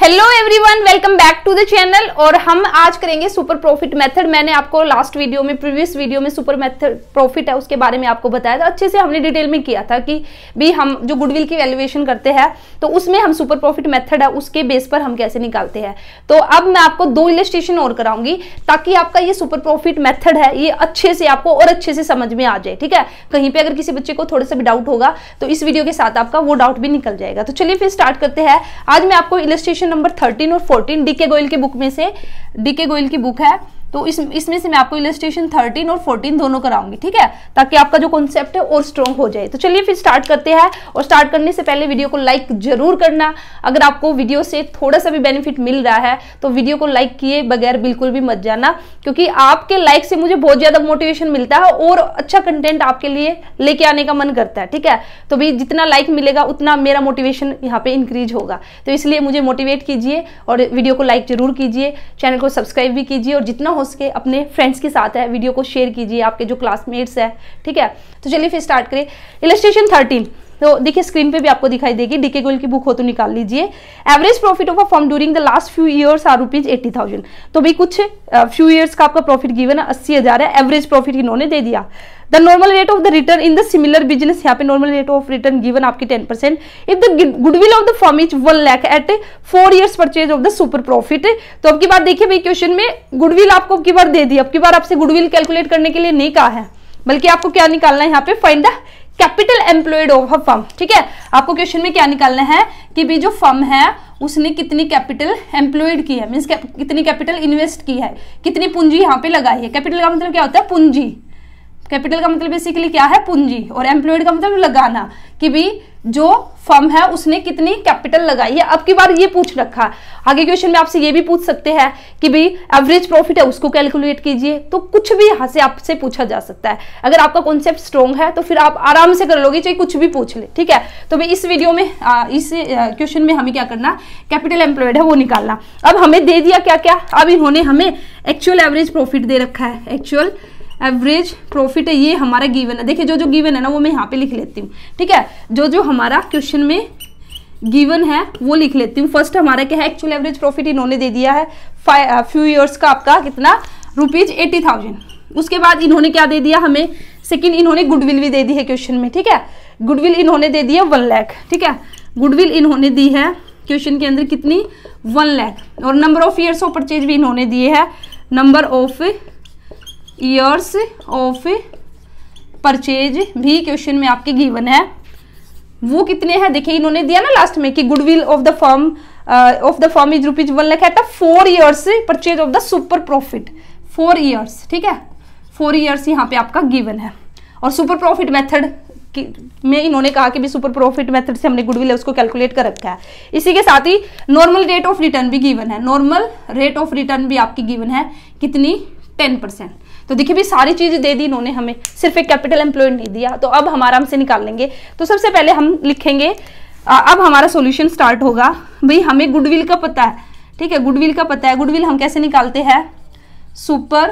Hello everyone, welcome back to the channel. और हम आज करेंगे सुपर प्रॉफिट मेथड। मैंने आपको लास्ट वीडियो में, प्रीवियस वीडियो में सुपर मेथड प्रॉफिट है उसके बारे में आपको बताया था। अच्छे से हमने डिटेल में किया था कि भी हम जो गुडविल की वैल्यूएशन करते हैं तो उसमें हम सुपर प्रॉफिट मेथड है उसके बेस पर हम कैसे निकालते हैं। तो अब मैं आपको 2 इलस्ट्रेशन और कराऊंगी ताकि आपका ये सुपर प्रॉफिट मेथड है ये अच्छे से आपको और अच्छे से समझ में आ जाए। ठीक है, कहीं पे अगर किसी बच्चे को थोड़ा सा भी डाउट होगा तो इस वीडियो के साथ आपका वो डाउट भी निकल जाएगा। तो चलिए फिर स्टार्ट करते हैं। आज मैं आपको इलस्ट्रेशन नंबर 13 और 14 डीके गोयल की बुक में से, डीके गोयल की बुक है तो इसमें से मैं आपको इलस्ट्रेशन 13 और 14 दोनों कराऊंगी। ठीक है, ताकि आपका जो कॉन्सेप्ट है और स्ट्रॉन्ग हो जाए। तो चलिए फिर स्टार्ट करते हैं। और स्टार्ट करने से पहले वीडियो को लाइक जरूर करना। अगर आपको वीडियो से थोड़ा सा भी बेनिफिट मिल रहा है तो वीडियो को लाइक किए बगैर बिल्कुल भी मत जाना, क्योंकि आपके लाइक से मुझे बहुत ज्यादा मोटिवेशन मिलता है और अच्छा कंटेंट आपके लिए लेके आने का मन करता है। ठीक है, तो भी जितना लाइक मिलेगा उतना मेरा मोटिवेशन यहाँ पे इंक्रीज होगा। तो इसलिए मुझे मोटिवेट कीजिए और वीडियो को लाइक जरूर कीजिए, चैनल को सब्सक्राइब भी कीजिए और जितना हो सके अपने फ्रेंड्स के साथ है वीडियो को शेयर कीजिए, आपके जो क्लासमेट्स है। ठीक है, तो चलिए फिर स्टार्ट करें। इलस्ट्रेशन 13 तो देखिए स्क्रीन पे भी आपको दिखाई देगी। डीके गोयल की बुक हो तो निकाल लीजिए। Average profit of a firm during the last few years are ₹80,000। तो भाई कुछ फ्यू इयर्स का आपका प्रॉफिट गिवन है 80,000 है। एवरेज प्रॉफिट इन्होंने दे दिया। The normal rate of the return in the similar business, यहाँ पे normal rate of return given आपकी 10%। If the goodwill of the firm is 1 lakh at 4 years purchase of the super profit. तो अब की बार देखिए भाई, क्वेश्चन में गुडविल आपको अब की बार दे दी। अब की बार आपसे गुडविल कैलकुलेट करने के लिए नहीं कहा है, बल्कि आपको क्या निकालना है यहाँ पे, find the capital employed of a firm. ठीक है, आपको क्वेश्चन में क्या निकालना है कि भी जो फर्म है उसने कितनी कैपिटल एम्प्लॉयड की है, मींस कितनी कैपिटल इन्वेस्ट की है, कितनी पूंजी यहाँ पे लगाई है। कैपिटल का मतलब क्या होता है, पूंजी। कैपिटल का मतलब बेसिकली क्या है, पूंजी। और एम्प्लॉयड का मतलब लगाना, कि भी जो फर्म है उसने कितनी कैपिटल लगाई है। अब की बार ये पूछ रखा है। आगे क्वेश्चन में आपसे ये भी पूछ सकते हैं कि भाई एवरेज प्रॉफिट है उसको कैलकुलेट कीजिए। तो कुछ भी यहाँ से आपसे पूछा जा सकता है। अगर आपका कॉन्सेप्ट स्ट्रॉन्ग है तो फिर आप आराम से कर लोगे, चाहे कुछ भी पूछ ले। ठीक है, तो भाई इस वीडियो में इस क्वेश्चन में हमें क्या करना, कैपिटल एम्प्लॉयड है वो निकालना। अब हमें दे दिया क्या क्या, अब इन्होंने हमें एक्चुअल एवरेज प्रॉफिट दे रखा है। एक्चुअल एवरेज प्रॉफिट है ये हमारा गिवन है। देखिए जो जो गिवन है ना वो मैं यहाँ पे लिख लेती हूँ। ठीक है, जो जो हमारा क्वेश्चन में गिवन है वो लिख लेती हूँ। फर्स्ट हमारा क्या है, एक्चुअल एवरेज प्रॉफिट इन्होंने दे दिया है फ्यू इयर्स का आपका कितना, ₹80,000। उसके बाद इन्होंने क्या दे दिया हमें, सेकंड इन्होंने गुडविल भी दे दी है क्वेश्चन में। ठीक है, गुडविल इन्होंने दे दी है 1 लाख। ठीक है, गुडविल इन्होंने दी है क्वेश्चन के अंदर कितनी, 1 लाख। और number of years of purchase भी इन्होंने दिए है, number of years of purchase भी क्वेश्चन में आपके गिवन है। वो कितने हैं देखिए, इन्होंने दिया ना लास्ट में कि goodwill of the firm is ₹1 lakh at 4 years purchase of the super profit. 4 years। ठीक है, 4 years यहाँ पे आपका गिवन है। और सुपर प्रॉफिट मेथड में इन्होंने कहा कि भी सुपर प्रॉफिट मेथड से हमने गुडविल है उसको कैलकुलेट कर रखा है। इसी के साथ ही नॉर्मल रेट ऑफ रिटर्न भी गिवन है। नॉर्मल रेट ऑफ रिटर्न भी आपकी गिवन है कितनी, 10%। तो देखिए भी सारी चीजें दे दी इन्होंने हमें, सिर्फ एक कैपिटल एम्प्लॉयड नहीं दिया। तो अब हम आराम से निकाल लेंगे। तो सबसे पहले हम लिखेंगे, अब हमारा सॉल्यूशन स्टार्ट होगा। भाई हमें गुडविल का पता है। ठीक है, गुडविल का पता है। गुडविल हम कैसे निकालते हैं, super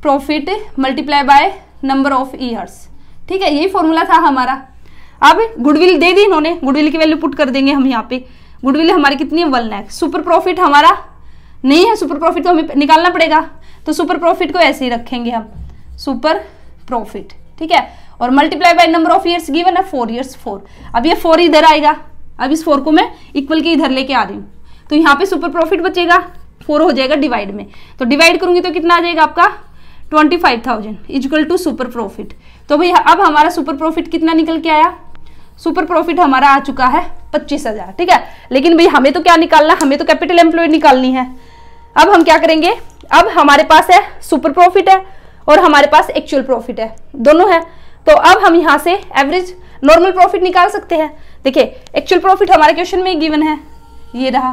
profit multiply by number of years. ठीक है, यही फॉर्मूला था हमारा। अब गुडविल दे दी इन्होंने, गुडविल की वैल्यू पुट कर देंगे हम यहाँ पे। गुडविल हमारी कितनी है, 1 लाख। सुपर प्रॉफिट हमारा नहीं है, सुपर प्रॉफिट तो हमें निकालना पड़ेगा। तो सुपर प्रॉफिट को ऐसे ही रखेंगे हम, सुपर प्रॉफिट। ठीक है, और multiply by number of years given है 4 years 4। अब ये 4 इधर आएगा। अब इस 4 को मैं इक्वल के इधर लेके आ रही हूँ। तो यहाँ पे सुपर प्रॉफिट बचेगा, 4 हो जाएगा डिवाइड में। तो डिवाइड करूंगी तो कितना आ जाएगा आपका, 25,000 इक्वल टू सुपर प्रॉफिट। तो भाई अब हमारा सुपर प्रॉफिट कितना निकल के आया, सुपर प्रॉफिट हमारा आ चुका है 25,000। ठीक है, लेकिन भाई हमें तो क्या निकालना, हमें तो कैपिटल एम्प्लॉयड निकालनी है। अब हम क्या करेंगे, अब हमारे पास है सुपर प्रॉफिट है और हमारे पास एक्चुअल प्रॉफिट है, दोनों है। तो अब हम यहाँ से एवरेज नॉर्मल प्रॉफिट निकाल सकते हैं। देखिए एक्चुअल प्रॉफिट हमारे क्वेश्चन में गिवन है, ये रहा,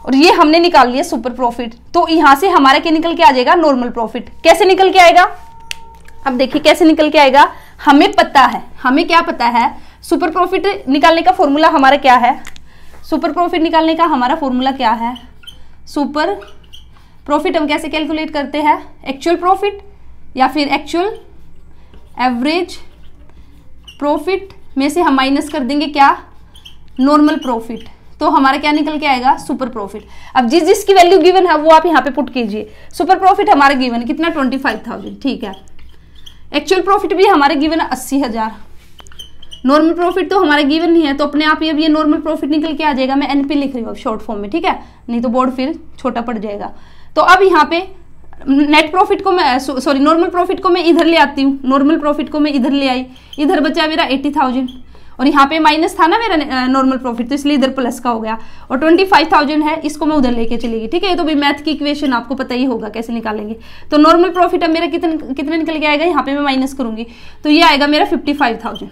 और ये हमने निकाल लिया सुपर प्रॉफिट। तो यहाँ से हमारा क्या निकल के आ जाएगा, नॉर्मल प्रॉफिट। कैसे निकल के आएगा, अब देखिए कैसे निकल के आएगा। हमें पता है, हमें क्या पता है, सुपर प्रॉफिट निकालने का फॉर्मूला हमारा क्या है, सुपर प्रॉफिट निकालने का हमारा फॉर्मूला क्या है, सुपर प्रॉफिट हम कैसे कैलकुलेट करते हैं, एक्चुअल प्रॉफिट या फिर एक्चुअल एवरेज प्रॉफिट में से हम माइनस कर देंगे क्या, नॉर्मल प्रॉफिट। तो हमारा क्या निकल के आएगा, सुपर प्रॉफिट। अब जिस जिसकी वैल्यू गिवन है वो आप यहाँ पे पुट कीजिए। सुपर प्रॉफिट हमारा गिवन है कितना, 25,000, ठीक है। एक्चुअल प्रॉफिट भी हमारे गिवन है 80,000। नॉर्मल प्रॉफिट तो हमारे गिवन नहीं है, तो अपने आप ये नॉर्मल प्रॉफिट निकल के आ जाएगा। मैं एनपी लिख रही हूँ शॉर्ट फॉर्म में, ठीक है, नहीं तो बोर्ड फिर छोटा पड़ जाएगा। तो अब यहाँ पे नेट प्रॉफिट को मैं सॉरी नॉर्मल प्रॉफिट को मैं इधर ले आती हूँ, नॉर्मल प्रॉफिट को मैं इधर ले आई, इधर बचा मेरा 80,000 और यहाँ पे माइनस था ना मेरा नॉर्मल प्रॉफिट, तो इसलिए इधर प्लस का हो गया। और 25,000 है, इसको मैं उधर लेके चलेगी, ठीक है। ये तो भी मैथ की इक्वेशन आपको पता ही होगा कैसे निकालेंगे। तो नॉर्मल प्रॉफिट अब मेरा कितना निकल के आएगा, यहाँ पे मैं माइनस करूंगी तो ये आएगा मेरा 55,000,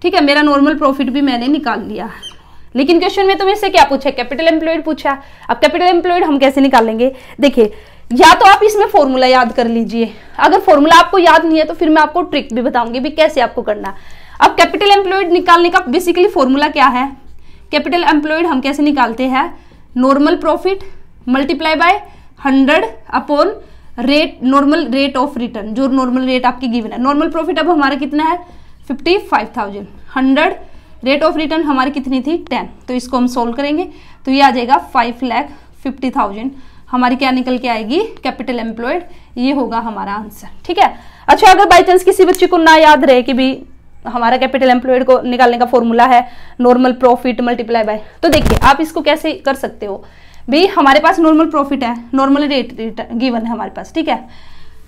ठीक है। मेरा नॉर्मल प्रॉफिट भी मैंने निकाल लिया। लेकिन क्वेश्चन में तो मेरे से क्या पूछा, कैपिटल एम्प्लॉयड पूछा। अब कैपिटल एम्प्लॉयड हम कैसे निकालेंगे, देखिए या तो आप इसमें फॉर्मूला याद कर लीजिए, अगर फॉर्मूला आपको याद नहीं है तो फिर मैं आपको ट्रिक भी बताऊंगी भी कैसे आपको करना। अब कैपिटल एम्प्लॉयड निकालने का बेसिकली फॉर्मूला क्या है, कैपिटल एम्प्लॉयड हम कैसे निकालते हैं, normal profit multiply by 100 upon rate, normal rate of return, जो नॉर्मल रेट आपकी गिवन है। नॉर्मल प्रॉफिट अब हमारा कितना है 55,000, 100 रेट ऑफ रिटर्न हमारी कितनी थी 10, तो इसको हम सोल्व करेंगे तो ये आ जाएगा 5,50,000 हमारी क्या निकल के आएगी, कैपिटल एम्प्लॉयड। ये होगा हमारा आंसर, ठीक है। अच्छा, अगर बाई चांस किसी बच्चे को ना याद रहे कि भी हमारा कैपिटल एम्प्लॉयड को निकालने का फॉर्मूला है नॉर्मल प्रॉफिट मल्टीप्लाई बाय, तो देखिए आप इसको कैसे कर सकते हो भाई। हमारे पास नॉर्मल प्रॉफिट है, नॉर्मल रेट गिवन है हमारे पास, ठीक है।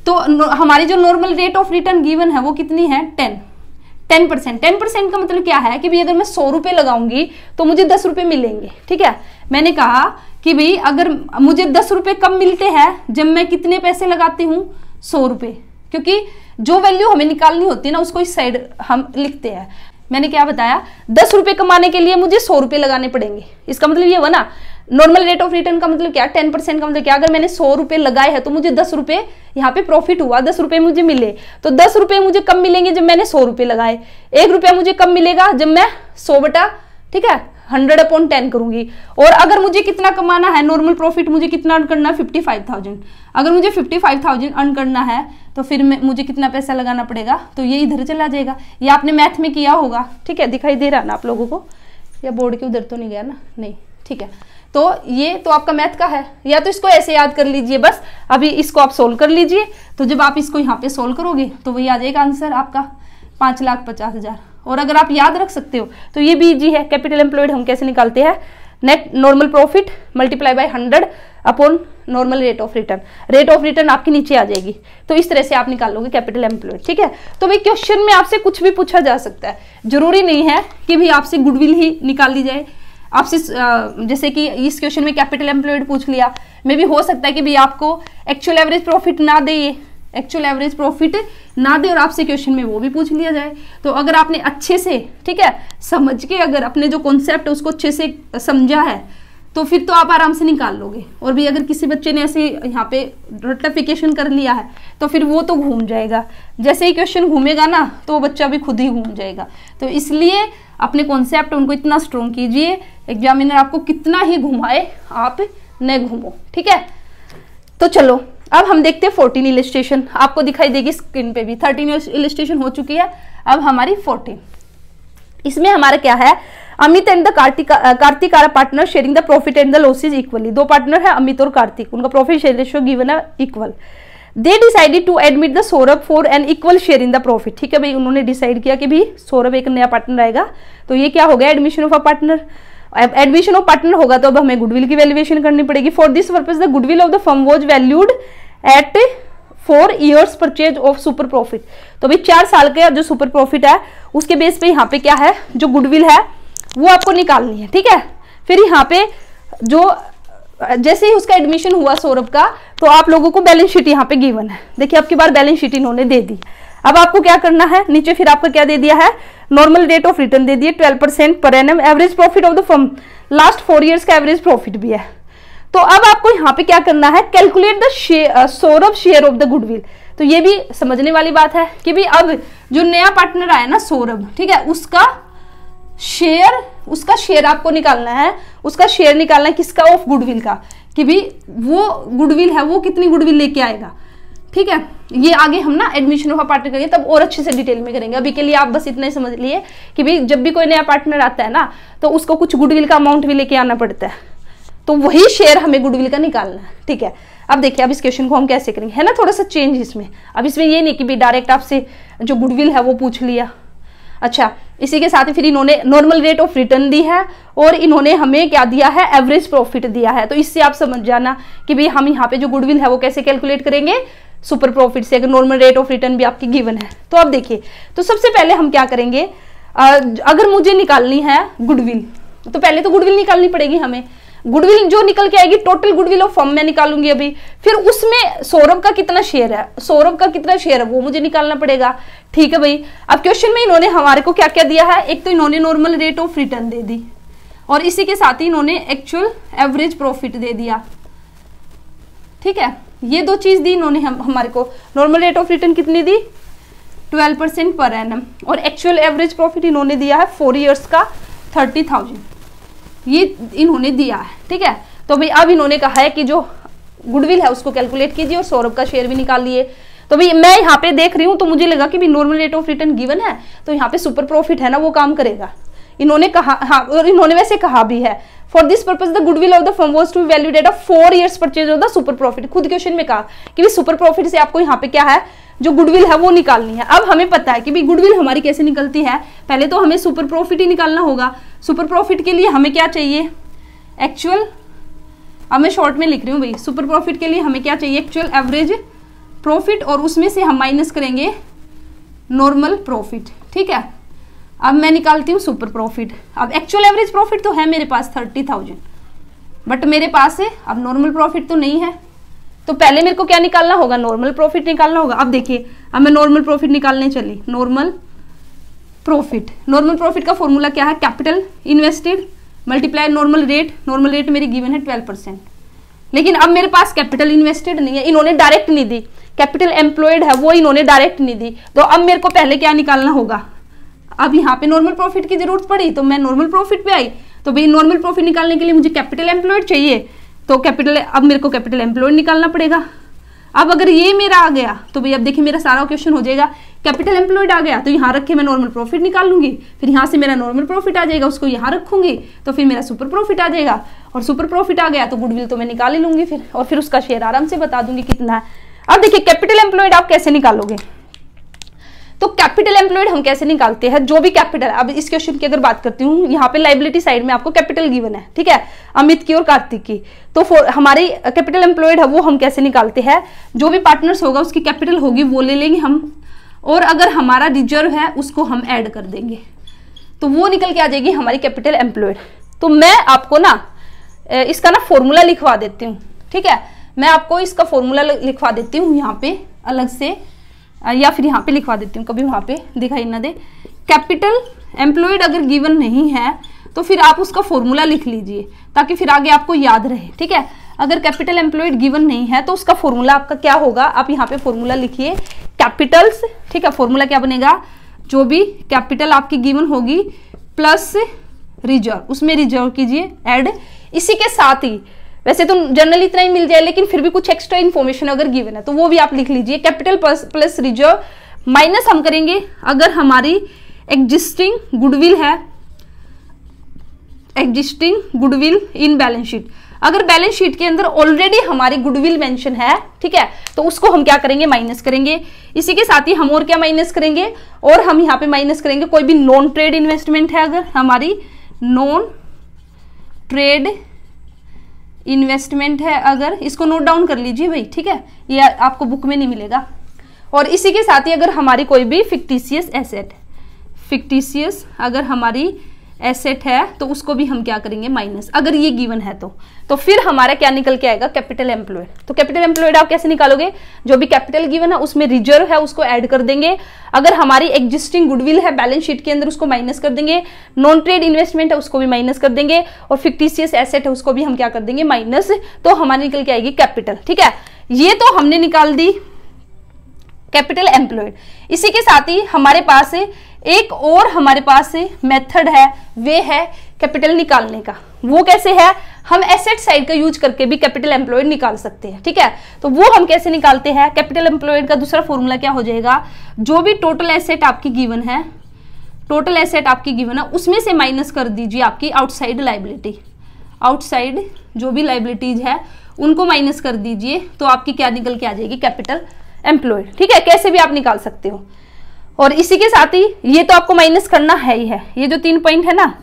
तो हमारी जो normal rate of return given है वो कितनी है 10%। 10% का मतलब क्या है कि भाई अगर मैं 100 रुपए लगाऊंगी तो मुझे 10 रुपए मिलेंगे, ठीक है। मैंने कहा कि भाई अगर मुझे 10 रुपए कम मिलते हैं जब मैं कितने पैसे लगाती हूँ 100 रुपए, क्योंकि जो वैल्यू हमें निकालनी होती है ना उसको इस साइड हम लिखते हैं। मैंने क्या बताया, 10 रुपए कमाने के लिए मुझे 100 रुपए लगाने पड़ेंगे। इसका मतलब ये हुआ ना, नॉर्मल रेट ऑफ रिटर्न का मतलब क्या, 10% का मतलब क्या, अगर मैंने 100 रुपए लगाए हैं तो मुझे 10 रुपए यहाँ पे प्रॉफिट हुआ, 10 रुपए मुझे मिले। तो 10 रुपए मुझे कम मिलेंगे जब मैंने 100 रुपए लगाए, 1 रुपया मुझे कम मिलेगा जब मैं 100 बटा, ठीक है, 100 अपॉन 10 करूंगी। और अगर मुझे कितना कमाना है, नॉर्मल प्रॉफिट मुझे कितना अर्न करना है 55,000, अगर मुझे 55,000 अर्न करना है तो फिर मुझे कितना पैसा लगाना पड़ेगा, तो ये इधर चला जाएगा। ये आपने मैथ में किया होगा, ठीक है, दिखाई दे रहा ना आप लोगों को, या बोर्ड के उधर तो नहीं गया ना, नहीं, ठीक है। तो ये तो आपका मैथ का है, या तो इसको ऐसे याद कर लीजिए बस, अभी इसको आप सोल्व कर लीजिए। तो जब आप इसको यहाँ पे सोल्व करोगे तो वही आ जाएगा आंसर आपका 5,50,000। और अगर आप याद रख सकते हो तो ये भी इजी है। कैपिटल एम्प्लॉयड हम कैसे निकालते हैं, net normal profit multiply by 100 upon normal rate of return. Rate of return आपकी नीचे आ जाएगी, तो इस तरह से आप निकालोगे कैपिटल एम्प्लॉयड, ठीक है। तो भाई क्वेश्चन में आपसे कुछ भी पूछा जा सकता है, जरूरी नहीं है कि भाई आपसे गुडविल ही निकाल ली जाए। आपसे जैसे कि इस क्वेश्चन में कैपिटल एम्प्लॉयड पूछ लिया, मे भी हो सकता है कि भाई आपको एक्चुअल एवरेज प्रॉफिट ना दे, ये एक्चुअल एवरेज प्रॉफिट ना दे और आपसे क्वेश्चन में वो भी पूछ लिया जाए। तो अगर आपने अच्छे से, ठीक है, समझ के अगर अपने जो कॉन्सेप्ट है उसको अच्छे से समझा है तो फिर तो आप आराम से निकाल लोगे। और भी अगर किसी बच्चे ने ऐसे यहाँ पे रटिफिकेशन कर लिया है तो फिर वो तो घूम जाएगा, जैसे ही क्वेश्चन घूमेगा ना तो वो बच्चा भी खुद ही घूम जाएगा। तो इसलिए अपने कॉन्सेप्ट उनको इतना स्ट्रॉन्ग कीजिए, एग्जामिनर आपको कितना ही घुमाए आप न घूमो, ठीक है। तो चलो अब हम देखते हैं 14 इलिस्ट्रेशन, आपको दिखाई देगी स्क्रीन पे भी। 13 इलिस्ट्रेशन हो चुकी है, अब हमारी 14। इसमें हमारा क्या है, Amit and the Kartik are partner sharing the profit and the losses equally. दो पार्टनर है अमित और कार्तिक, उनका प्रॉफिट शेयर रेशियो गिवन है equal. They decided to admit the Saurabh for an equal share in the profit, ठीक है भाई, उन्होंने डिसाइड किया कि भाई सौरभ एक नया पार्टनर आएगा, तो ये क्या हो गया, admission of a partner. Admission of partner होगा तो अब हमें गुडविल की वैल्यूएशन करनी पड़ेगी। For this purpose the goodwill of the firm was valued at 4 years purchase of super profit. तो भाई 4 साल के जो सुपर प्रॉफिट है उसके बेस पे यहाँ पे क्या है, जो गुडविल है वो आपको निकालनी है, ठीक है। फिर यहाँ पे जो जैसे ही उसका एडमिशन हुआ सौरभ का, तो आप लोगों को बैलेंस शीट यहाँ पे गिवन है। देखिए अब की बार बैलेंस शीट इन्होंने दे दी। अब आपको क्या करना है, नीचे फिर आपका क्या दे दिया है, नॉर्मल रेट ऑफ रिटर्न दे दिए 12% per annum, average profit of the firm, last 4 years का एवरेज प्रॉफिट भी है। तो अब आपको यहाँ पे क्या करना है, calculate the Saurabh share of the goodwill. तो ये भी समझने वाली बात है कि भाई अब जो नया पार्टनर आया ना सौरभ, ठीक है, उसका शेयर आपको निकालना है, उसका शेयर निकालना है किसका, ऑफ गुडविल का, कि भाई वो गुडविल है वो कितनी गुडविल लेके आएगा। ठीक है। ये आगे हम ना एडमिशन ऑफ पार्टनर करेंगे तब और अच्छे से डिटेल में करेंगे। अभी के लिए आप बस इतना ही समझ लिए कि भाई जब भी कोई नया पार्टनर आता है ना तो उसको कुछ गुडविल का अमाउंट भी लेके आना पड़ता है, तो वही शेयर हमें गुडविल का निकालना है, ठीक है। अब देखिए अब इस क्वेश्चन को हम कैसे करेंगे, है ना थोड़ा सा चेंज इसमें। अब इसमें ये नहीं कि भाई डायरेक्ट आपसे जो गुडविल है वो पूछ लिया। अच्छा, इसी के साथ ही फिर इन्होंने normal rate of return the है और इन्होंने हमें क्या दिया है, एवरेज प्रॉफिट दिया है। तो इससे आप समझ जाना कि भाई हम यहाँ पे जो गुडविल है वो कैसे कैलकुलेट करेंगे, सुपर प्रॉफिट से, अगर नॉर्मल रेट ऑफ रिटर्न भी आपकी गिवन है। तो अब देखिए, तो सबसे पहले हम क्या करेंगे, अगर मुझे निकालनी है गुडविल तो पहले तो गुडविल निकालनी पड़ेगी हमें। गुडविल जो निकल के आएगी, टोटल गुडविल ऑफ फर्म में निकालूंगी अभी, फिर उसमें सौरभ का कितना शेयर है, सौरभ का कितना शेयर है वो मुझे निकालना पड़ेगा, ठीक है भाई। अब क्वेश्चन में इन्होंने हमारे को क्या क्या दिया है, एक तो इन्होंने नॉर्मल रेट ऑफ रिटर्न दे दी और इसी के साथ ही इन्होंने एक्चुअल एवरेज प्रॉफिट दे दिया, ठीक है। ये दो चीज दी इन्होंने हमारे को। नॉर्मल रेट ऑफ रिटर्न कितनी दी, 12% पर एनम, और एक्चुअल एवरेज प्रॉफिट इन्होंने दिया है 4 इयर्स का 30,000, ये इन्होंने दिया है, ठीक है। तो भाई अब इन्होंने कहा है कि जो गुडविल है उसको कैलकुलेट कीजिए और सौरभ का शेयर भी निकाल लिए। तो भाई मैं यहाँ पे देख रही हूँ तो मुझे लगा कि भाई normal rate of return given है तो यहाँ पे सुपर प्रॉफिट है ना वो काम करेगा। इन्होंने कहा, हाँ, और इन्होंने वैसे कहा भी है, for this purpose the goodwill of the firm was to be valued at 4 years purchase of the super profit. खुद क्वेश्चन में कहा कि भाई सुपर प्रॉफिट से आपको यहाँ पे क्या है, जो गुडविल है वो निकालनी है। अब हमें पता है कि भाई गुडविल हमारी कैसे निकलती है, पहले तो हमें सुपर प्रॉफिट ही निकालना होगा। सुपर प्रॉफिट के लिए हमें क्या चाहिए, एक्चुअल, अब मैं शॉर्ट में लिख रही हूँ भाई, सुपर प्रॉफिट के लिए हमें क्या चाहिए, एक्चुअल एवरेज प्रॉफिट, और उसमें से हम माइनस करेंगे नॉर्मल प्रॉफिट, ठीक है। अब मैं निकालती हूँ सुपर प्रॉफिट। अब एक्चुअल एवरेज प्रॉफिट तो है मेरे पास 30,000, बट मेरे पास है अब नॉर्मल प्रॉफिट तो नहीं है, तो पहले मेरे को क्या निकालना होगा, नॉर्मल प्रॉफिट निकालना होगा। अब देखिए अब मैं नॉर्मल प्रॉफिट निकालने चली, नॉर्मल प्रॉफिट, नॉर्मल प्रॉफिट का फॉर्मूला क्या है, capital invested multiply normal rate, normal rate मेरी गिवन है 12%, लेकिन अब मेरे पास कैपिटल इन्वेस्टेड नहीं है, इन्होंने डायरेक्ट नहीं दी, कैपिटल एम्प्लॉयड है वो इन्होंने डायरेक्ट नहीं दी, तो अब मेरे को पहले क्या निकालना होगा, अब यहाँ पे नॉर्मल प्रॉफिट की जरूरत पड़ी तो मैं नॉर्मल प्रॉफिट पे आई, तो भाई नॉर्मल प्रॉफिट निकालने के लिए मुझे कैपिटल एम्प्लॉयड चाहिए, तो कैपिटल, अब मेरे को कैपिटल एम्प्लॉयड निकालना पड़ेगा। अब अगर ये मेरा आ गया तो भाई अब देखिए मेरा सारा क्वेश्चन हो जाएगा, कैपिटल एम्प्लॉयड आ गया तो यहाँ रख के मैं नॉर्मल प्रॉफिट निकाल लूंगी, फिर यहाँ से मेरा नॉर्मल प्रॉफिट आ जाएगा, उसको यहाँ रखूंगी तो फिर मेरा सुपर प्रॉफिट आ जाएगा, और सुपर प्रॉफिट आ गया तो गुडविल तो मैं निकाल ही लूंगी फिर, और फिर उसका शेयर आराम से बता दूंगी कितना है। अब देखिए कैपिटल एम्प्लॉयड आप कैसे निकालोगे, तो कैपिटल एम्प्लॉयड हम कैसे निकालते हैं, जो भी कैपिटल, अब इस क्वेश्चन की अगर बात करती हूँ, यहाँ पे लाइबिलिटी साइड में आपको कैपिटल गिवन है, ठीक है, अमित की और कार्तिक की, तो हमारी कैपिटल एम्प्लॉयड है वो हम कैसे निकालते हैं, जो भी पार्टनर्स होगा उसकी कैपिटल होगी वो ले लेंगे हम, और अगर हमारा रिजर्व है उसको हम ऐड कर देंगे, तो वो निकल के आ जाएगी हमारी कैपिटल एम्प्लॉयड। तो मैं आपको ना इसका ना फॉर्मूला लिखवा देती हूँ, ठीक है, मैं आपको इसका फॉर्मूला लिखवा देती हूँ यहाँ पे अलग से, या फिर यहाँ पे लिखवा देती हूँ, कभी वहाँ पे दिखाई ना दे। कैपिटल एम्प्लॉयड अगर गिवन नहीं है तो फिर आप उसका फॉर्मूला लिख लीजिए ताकि फिर आगे आपको याद रहे, ठीक है। अगर कैपिटल एम्प्लॉयड गिवन नहीं है तो उसका फॉर्मूला आपका क्या होगा, आप यहाँ पे फॉर्मूला लिखिए कैपिटल्स, ठीक है। फॉर्मूला क्या बनेगा, जो भी कैपिटल आपकी गिवन होगी प्लस रिजर्व, उसमें रिजर्व कीजिए ऐड, इसी के साथ ही वैसे तो जनरली इतना ही मिल जाए लेकिन फिर भी कुछ एक्स्ट्रा इन्फॉर्मेशन अगर गिवन है तो वो भी आप लिख लीजिए, कैपिटल प्लस रिजर्व माइनस हम करेंगे अगर हमारी एग्जिस्टिंग गुडविल है, existing goodwill in balance sheet, अगर बैलेंस शीट के अंदर ऑलरेडी हमारी गुडविल मेंशन है, ठीक है, तो उसको हम क्या करेंगे, माइनस करेंगे। इसी के साथ ही हम और क्या माइनस करेंगे, और हम यहाँ पे माइनस करेंगे कोई भी नॉन ट्रेड इन्वेस्टमेंट है, अगर हमारी नॉन ट्रेड इन्वेस्टमेंट है अगर, इसको नोट डाउन कर लीजिए भाई, ठीक है, ये आपको बुक में नहीं मिलेगा। और इसी के साथ ही अगर हमारी कोई भी फिक्टिशियस एसेट, फिक्टिशियस अगर हमारी एसेट है तो उसको भी हम क्या करेंगे, माइनस, अगर ये गिवन है तो फिर हमारा क्या निकल के आएगा, कैपिटल एम्प्लॉयड। तो कैपिटल एम्प्लॉयड आप कैसे निकालोगे, जो भी कैपिटल गिवन है उसमें रिजर्व है उसको ऐड कर देंगे, अगर हमारी एग्जिस्टिंग गुडविल है बैलेंस शीट के अंदर उसको माइनस कर देंगे, नॉन ट्रेड इन्वेस्टमेंट है उसको भी माइनस कर देंगे, और फिक्टिशियस एसेट है उसको भी हम क्या कर देंगे, माइनस, तो हमारी निकल के आएगी कैपिटल, ठीक है। ये तो हमने निकाल दी कैपिटल एम्प्लॉयड। इसी के साथ ही हमारे पास एक और हमारे पास मेथड है, वे है कैपिटल निकालने का। वो कैसे है, हम एसेट साइड का यूज करके भी कैपिटल एम्प्लॉयड निकाल सकते हैं, ठीक है। तो वो हम कैसे निकालते हैं, कैपिटल एम्प्लॉयड का दूसरा फॉर्मूला क्या हो जाएगा, जो भी टोटल एसेट आपकी गिवन है, टोटल एसेट आपकी गिवन है, उसमें से माइनस कर दीजिए आपकी आउटसाइड लाइबिलिटी, आउटसाइड जो भी लाइबिलिटीज है उनको माइनस कर दीजिए, तो आपकी क्या निकल के आ जाएगी, कैपिटल एम्प्लॉयड, ठीक है। कैसे भी आप निकाल सकते हो। और इसी के साथ ही ये तो आपको माइनस करना है ही है, ये जो 3 पॉइंट है ना,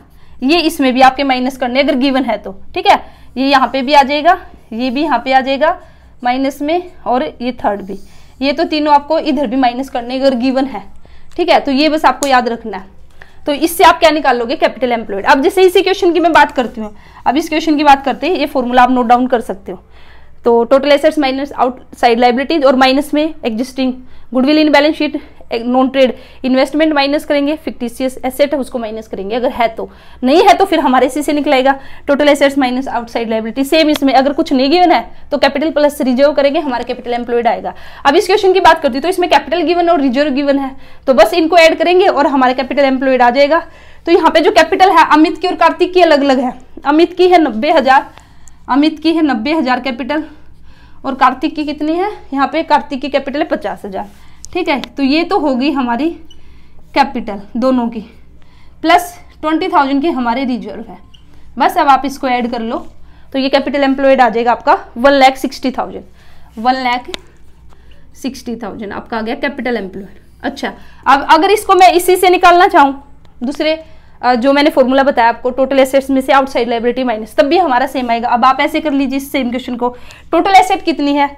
ये इसमें भी आपके माइनस करने अगर गिवन है तो, ठीक है। ये यहाँ पे भी आ जाएगा, ये भी यहाँ पे आ जाएगा माइनस में, और ये थर्ड भी, ये तो तीनों आपको इधर भी माइनस करने अगर गिवन है, ठीक है। तो ये बस आपको याद रखना है। तो इससे आप क्या निकाल लोगे, कैपिटल एम्प्लॉयड। अब जैसे इसी क्वेश्चन की मैं बात करती हूँ, अब इस क्वेश्चन की बात करते हैं, ये फॉर्मूला आप नोट डाउन कर सकते हो। तो total assets minus outside liabilities, और माइनस में existing goodwill in balance sheet, non trade investment minus करेंगे, फिक्टिशियस एसेट है उसको माइनस करेंगे अगर है तो, नहीं है तो फिर हमारे इसी से निकलेगा total assets minus outside liability. Same इसमें अगर कुछ नहीं गिवन है तो कैपिटल प्लस रिजर्व करेंगे, हमारा कैपिटल एम्प्लॉयड आएगा। अब इस क्वेश्चन की बात करती हूँ तो इसमें कैपिटल गिवन और रिजर्व गिवन है, तो बस इनको ऐड करेंगे और हमारा कैपिटल एम्प्लॉयड आ जाएगा। तो यहाँ पे जो कैपिटल है अमित की और कार्तिक की अलग अलग है, अमित की है 90,000, अमित की है 90,000 कैपिटल, और कार्तिक की कितनी है, यहाँ पे कार्तिक की कैपिटल है 50,000, ठीक है। तो ये तो होगी हमारी कैपिटल दोनों की, प्लस 20,000 की हमारे रिजर्व है। बस अब आप इसको ऐड कर लो तो ये कैपिटल एम्प्लॉयड आ जाएगा आपका 1,60,000, 1,60,000 आपका आ गया कैपिटल एम्प्लॉयड। अच्छा, अब अगर इसको मैं इसी से निकालना चाहूँ, दूसरे जो मैंने फॉर्मूला बताया आपको, टोटल एसेट्स में से आउटसाइड लाइबिलिटी माइनस, तब भी हमारा सेम आएगा। अब आप ऐसे कर लीजिए इस सेम क्वेश्चन को, टोटल एसेट कितनी है,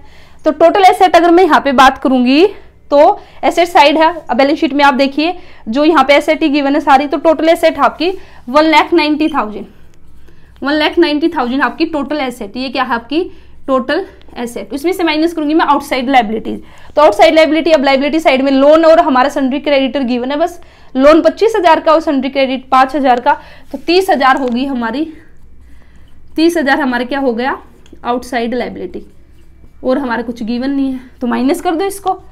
तो टोटल एसेट अगर मैं यहाँ पे बात करूंगी तो एसेट साइड है, अब बैलेंस शीट में आप देखिए जो यहाँ पे एसेट ही गिवन है सारी, तो टोटल एसेट आपकी 1,90,000, 1,90,000 आपकी टोटल एसेट, ये क्या है आपकी टोटल एसेट। उसमें से माइनस करूंगी मैं आउटसाइड लाइबिलिटीज, तो आउटसाइड लाइबिलिटी, अब लाइबिलिटी साइड में लोन और हमारा सन्ड्री क्रेडिटर गिवन है, बस लोन 25,000 का और सन्ड्री क्रेडिट 5,000 का, तो 30,000 होगी हमारी, 30,000 हमारे क्या हो गया आउटसाइड लाइबिलिटी, और हमारा कुछ गिवन नहीं है तो माइनस कर दो इसको।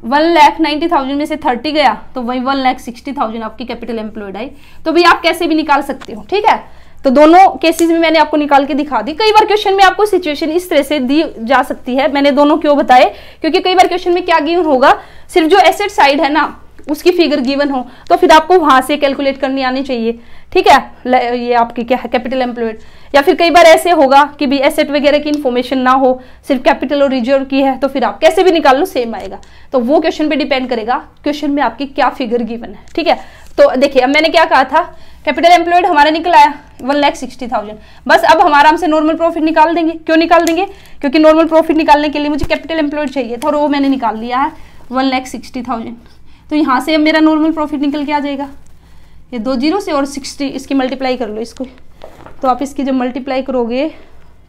1,90,000 में से 30 गया तो वही 1,60,000 आपकी कैपिटल एम्प्लॉयड आई। तो भाई आप कैसे भी निकाल सकते हो, ठीक है। तो दोनों केसेस में मैंने आपको निकाल के दिखा दी। कई बार क्वेश्चन में आपको सिचुएशन इस तरह से दी जा सकती है, मैंने दोनों क्यों बताए, क्योंकि कई बार क्वेश्चन में क्या गिवन होगा, सिर्फ जो एसेट साइड है ना उसकी फिगर गिवन हो, तो फिर आपको वहां से कैलकुलेट करनी आनी चाहिए, ठीक है। ये आपकी क्या है कैपिटल एम्प्लॉयड। या फिर कई बार ऐसे होगा कि भी एसेट वगैरह की इन्फॉर्मेशन ना हो, सिर्फ कैपिटल और रिजर्व की है, तो फिर आप कैसे भी निकाल लो सेम आएगा। तो वो क्वेश्चन पे डिपेंड करेगा क्वेश्चन में आपकी क्या फिगर गिवन है, ठीक है। तो देखिए अब मैंने क्या कहा था, कैपिटल एम्प्लॉयड हमारा निकल आया 1,60,000। बस अब हम आराम से नॉर्मल प्रॉफिट निकाल देंगे। क्यों निकाल देंगे, क्योंकि नॉर्मल प्रॉफिट निकालने के लिए मुझे कैपिटल एम्प्लॉयड चाहिए था और वो मैंने निकाल लिया है 1,60,000। तो यहाँ से अब मेरा नॉर्मल प्रॉफिट निकल के आ जाएगा, ये 2 जीरो से और 60 इसकी मल्टीप्लाई कर लो इसको, तो आप इसकी जब मल्टीप्लाई करोगे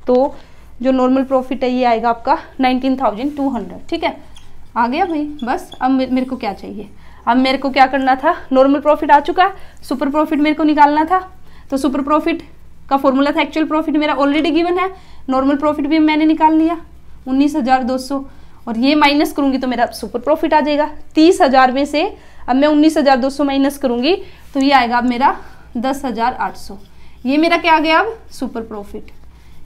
तो जो नॉर्मल प्रॉफिट है ये आएगा आपका 19,200, ठीक है। आ गया भाई, बस अब मेरे को क्या चाहिए, अब मेरे को क्या करना था, नॉर्मल प्रॉफिट आ चुका, सुपर प्रॉफिट मेरे को निकालना था। तो सुपर प्रॉफिट का फॉर्मूला था, एक्चुअल प्रॉफिट मेरा ऑलरेडी गिवन है, नॉर्मल प्रॉफिट भी मैंने निकाल लिया 19,200, और ये माइनस करूंगी तो मेरा सुपर प्रॉफिट आ जाएगा 30,000 में से। अब मैं 19,200 माइनस करूंगी तो ये आएगा अब मेरा 10,800। ये मेरा क्या आ गया अब सुपर प्रॉफिट,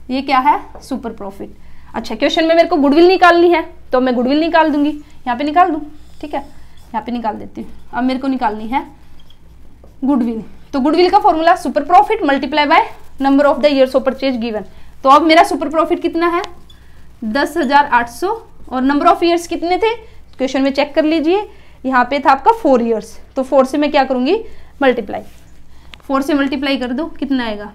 ये क्या है सुपर प्रॉफिट। अच्छा, क्वेश्चन में मेरे को गुडविल निकालनी है तो मैं गुडविल निकाल दूंगी, यहाँ पे निकाल दूं, ठीक है, यहाँ पे निकाल देती हूँ। अब मेरे को निकालनी है गुडविल, तो गुडविल का formula super profit multiply by number of the years of purchase given. तो अब मेरा सुपर प्रॉफिट कितना है 10,800, और नंबर ऑफ ईयर्स कितने थे क्वेश्चन में चेक कर लीजिए, यहाँ पे था आपका 4 ईयर्स, तो 4 से मैं क्या करूंगी मल्टीप्लाई, 4 से मल्टीप्लाई कर दो, कितना आएगा,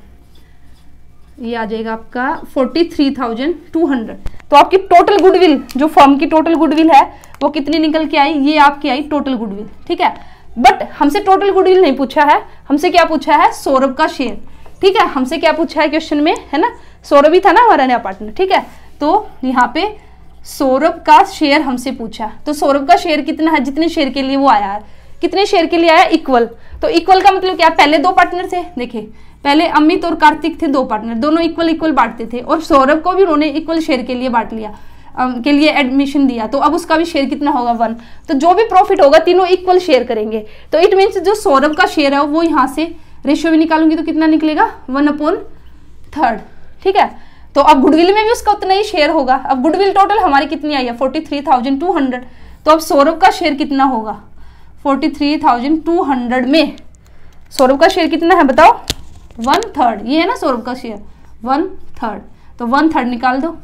ये आ जाएगा आपका 43,200। तो आपकी टोटल गुडविल, जो फर्म की टोटल गुडविल है वो कितनी निकल के आई, ये आपकी आई टोटल गुडविल, ठीक है। बट हमसे टोटल गुडविल नहीं पूछा है, हमसे क्या पूछा है सौरभ का शेयर, ठीक है। हमसे क्या पूछा है क्वेश्चन में, है ना, सौरभ ही था ना हमारा नया पार्टनर, ठीक है। तो यहाँ पे सौरभ का शेयर हमसे पूछा, तो सौरभ का शेयर कितना है, जितने शेयर के लिए वो आया है, कितने शेयर के लिए आया इक्वल। तो इक्वल का मतलब क्या, पहले 2 पार्टनर थे, देखिए पहले अमित और कार्तिक थे 2 पार्टनर, दोनों इक्वल इक्वल बांटते थे, और सौरभ को भी उन्होंने इक्वल शेयर के लिए बांट लिया, के लिए एडमिशन दिया, तो अब उसका भी शेयर कितना होगा 1। तो जो भी प्रॉफिट होगा तीनों इक्वल शेयर करेंगे, तो इट मीन्स जो सौरभ का शेयर है वो यहाँ से रेशियो भी निकालूंगी तो कितना निकलेगा 1/3, ठीक है। तो अब गुडविल में भी उसका उतना ही शेयर होगा। अब गुडविल टोटल हमारी कितनी आई है 43,200, तो अब सौरभ का शेयर कितना होगा 43,200 में सौरभ का शेयर कितना है बताओ 1/3, ये है ना सौरभ का शेयर 1/3, तो 1/3 निकाल दो,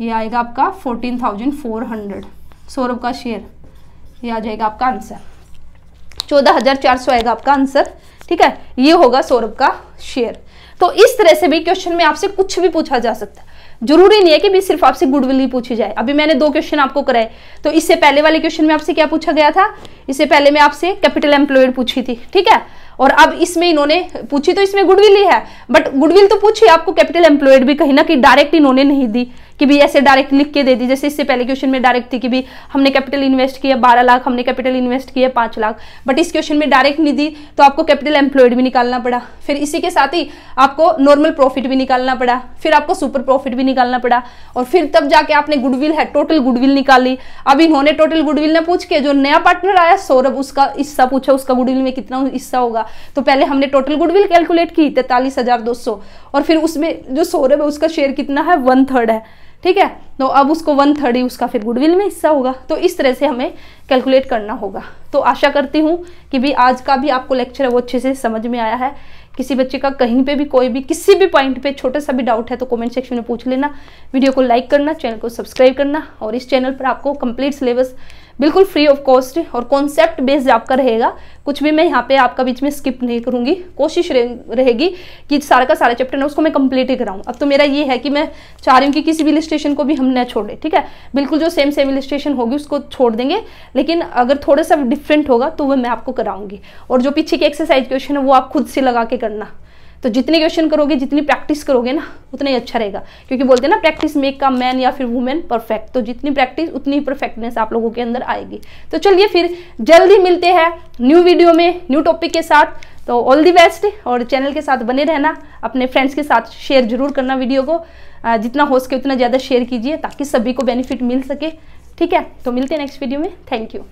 ये आएगा आपका 14,400 सौरभ का शेयर, ये आ जाएगा आपका आंसर 14,400 आएगा आपका आंसर, ठीक है। ये होगा सौरभ का शेयर। तो इस तरह से भी क्वेश्चन में आपसे कुछ भी पूछा जा सकता है, जरूरी नहीं है कि भी सिर्फ आपसे गुडविल ही पूछी जाए। अभी मैंने 2 क्वेश्चन आपको कराए, तो इससे पहले वाले क्वेश्चन में आपसे क्या पूछा गया था, इससे पहले मैं आपसे कैपिटल एम्प्लॉयड पूछी थी, ठीक है। और अब इसमें इन्होंने पूछी तो इसमें गुडविल ही है, बट गुडविल तो पूछी, आपको कैपिटल एम्प्लॉयड भी कहीं ना कहीं डायरेक्ट इन्होंने नहीं दी कि भी ऐसे डायरेक्ट लिख के दे दी। जैसे इससे पहले क्वेश्चन में डायरेक्ट थी कि भी हमने कैपिटल इन्वेस्ट किया 12 लाख, हमने कैपिटल इन्वेस्ट किया 5 लाख, बट इस क्वेश्चन में डायरेक्ट नहीं दी, तो आपको कैपिटल एम्प्लॉयड भी निकालना पड़ा, फिर इसी के साथ ही आपको नॉर्मल प्रॉफिट भी निकालना पड़ा, फिर आपको सुपर प्रॉफिट भी निकालना पड़ा, और फिर तब जाके आपने गुडविल है टोटल गुडविल निकाली। अब इन्होंने टोटल गुडविल ने पूछ के जो नया पार्टनर आया सौरभ, उसका हिस्सा पूछा, उसका गुडविल में कितना हिस्सा होगा, तो पहले हमने टोटल गुडविल कैलकुलेट की 43,200, और फिर उसमें जो सौरभ है उसका शेयर कितना है 1/3 है, ठीक है। तो अब उसको 1/3 ही उसका फिर गुडविल में हिस्सा होगा, तो इस तरह से हमें कैलकुलेट करना होगा। तो आशा करती हूँ कि भी आज का भी आपको लेक्चर है वो अच्छे से समझ में आया है। किसी बच्चे का कहीं पे भी कोई भी किसी भी पॉइंट पे छोटा सा भी डाउट है तो कमेंट सेक्शन में पूछ लेना। वीडियो को लाइक करना, चैनल को सब्सक्राइब करना, और इस चैनल पर आपको कंप्लीट सिलेबस बिल्कुल फ्री ऑफ कॉस्ट और कॉन्सेप्ट बेस्ड आपका रहेगा। कुछ भी मैं यहाँ पे आपका बीच में स्किप नहीं करूंगी, कोशिश रहेगी कि सारा का सारा चैप्टर ना उसको मैं कंप्लीट ही कराऊं। अब तो मेरा ये है कि मैं चाह रही हूँ कि किसी भी इलस्ट्रेशन को भी हम न छोड़े, ठीक है। बिल्कुल जो सेम इलस्ट्रेशन होगी उसको छोड़ देंगे, लेकिन अगर थोड़ा सा डिफरेंट होगा तो वो मैं आपको कराऊंगी। और जो पीछे के एक्सरसाइज क्वेश्चन है वो आप खुद से लगा के करना। तो जितने क्वेश्चन करोगे, जितनी प्रैक्टिस करोगे ना, उतना ही अच्छा रहेगा, क्योंकि बोलते हैं ना प्रैक्टिस मेक का मैन या फिर वुमेन परफेक्ट। तो जितनी प्रैक्टिस उतनी परफेक्टनेस आप लोगों के अंदर आएगी। तो चलिए फिर जल्दी मिलते हैं न्यू वीडियो में न्यू टॉपिक के साथ। तो ऑल दी बेस्ट, और चैनल के साथ बने रहना, अपने फ्रेंड्स के साथ शेयर जरूर करना वीडियो को, जितना हो सके उतना ज़्यादा शेयर कीजिए ताकि सभी को बेनिफिट मिल सके, ठीक है। तो मिलते हैं नेक्स्ट वीडियो में, थैंक यू।